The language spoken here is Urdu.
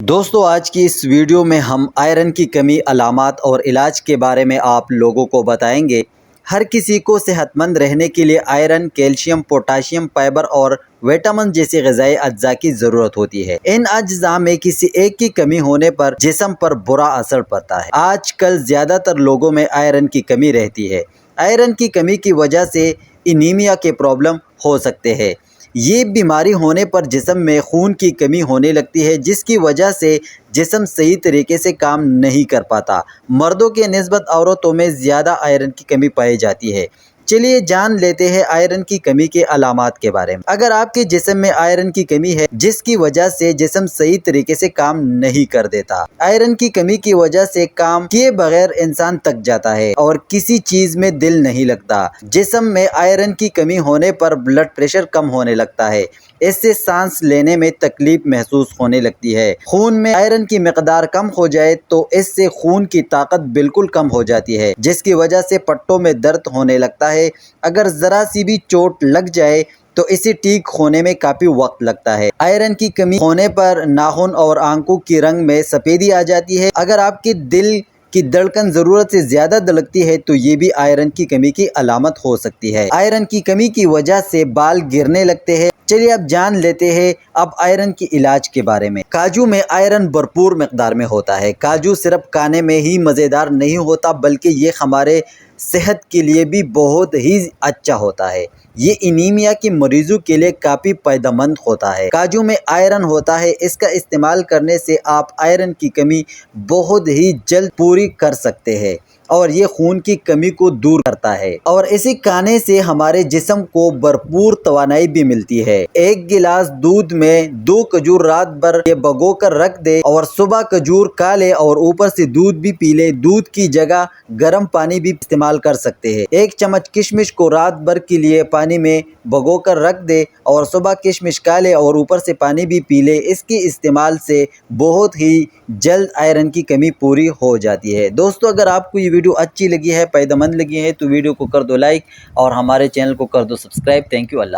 دوستو آج کی اس ویڈیو میں ہم آئرن کی کمی، علامات اور علاج کے بارے میں آپ لوگوں کو بتائیں گے۔ ہر کسی کو صحت مند رہنے کے لیے آئرن، کیلشیم، پوٹاشیم، فائبر اور وٹامن جیسے غذائی اجزاء کی ضرورت ہوتی ہے۔ ان اجزاء میں کسی ایک کی کمی ہونے پر جسم پر برا اثر پڑتا ہے۔ آج کل زیادہ تر لوگوں میں آئرن کی کمی رہتی ہے۔ آئرن کی کمی کی وجہ سے انیمیا کے پرابلم ہو سکتے ہیں۔ یہ بیماری ہونے پر جسم میں خون کی کمی ہونے لگتی ہے، جس کی وجہ سے جسم صحیح طریقے سے کام نہیں کر پاتا۔ مردوں کے نسبت عورتوں میں زیادہ آئرن کی کمی پائی جاتی ہے۔ چلیے جان لیتے ہیں آئرن کی کمی کے علامات کے بارے میں۔ اگر آپ کے جسم میں آئرن کی کمی ہے جس کی وجہ سے جسم صحیح طریقے سے کام نہیں کر دیتا، آئرن کی کمی کی وجہ سے کام کیے بغیر انسان تک جاتا ہے اور کسی چیز میں دل نہیں لگتا۔ جسم میں آئرن کی کمی ہونے پر بلڈ پریشر کم ہونے لگتا ہے، اس سے سانس لینے میں تکلیف محسوس ہونے لگتی ہے۔ خون میں آئرن کی مقدار کم ہو جائے تو اس سے خون کی طاقت بالکل کم ہو جاتی ہے، جس کی وجہ سے پٹوں میں درد ہونے لگتا ہے۔ اگر ذرا سی بھی چوٹ لگ جائے تو اسے ٹھیک ہونے میں کافی وقت لگتا ہے۔ آئرن کی کمی ہونے پر ناخن اور آنکھوں کی رنگ میں سفیدی آ جاتی ہے۔ اگر آپ کے دل کی دھڑکن ضرورت سے زیادہ دھڑکتی ہے تو یہ بھی آئرن کی کمی کی علامت ہو سکتی ہے۔ آئرن کی کمی کی وجہ سے بال گرنے لگتے ہیں۔ چلیے اب جان لیتے ہیں اب آئرن کی علاج کے بارے میں۔ کاجو میں آئرن بھرپور مقدار میں ہوتا ہے۔ کاجو صرف کھانے میں ہی مزیدار نہیں ہوتا بلکہ یہ ہمارے صحت کے لیے بھی بہت ہی اچھا ہوتا ہے۔ یہ انیمیا کے مریضوں کے لیے کافی فائدہ مند ہوتا ہے۔ کاجو میں آئرن ہوتا ہے، اس کا استعمال کرنے سے آپ آئرن کی کمی بہت ہی جلد پوری کر سکتے ہیں اور یہ خون کی کمی کو دور کرتا ہے، اور اسے کھانے سے ہمارے جسم کو بھرپور توانائی بھی ملتی ہے۔ ایک گلاس دودھ میں 2 کھجور رات بھر بھگو کر رکھ دے اور صبح کھجور کھا لے اور اوپر سے دودھ بھی پی لے۔ دودھ کی جگہ گرم پانی بھی استعمال کر سکتے ہیں۔ 1 چمچ کشمش کو رات بھر کے لیے پانی میں بھگو کر رکھ دے اور صبح کشمش کھا لے اور اوپر سے پانی بھی پی لے۔ اس کے استعمال سے بہت ہی جلد آئرن کی کمی پوری ہو جاتی ہے۔ دوستو اگر آپ کو یہ ویڈیو اچھی لگی ہے، فائدہ مند لگی ہے تو ویڈیو کو کر دو لائک اور ہمارے چینل کو کر دو سبسکرائب۔ Thank you. اللہ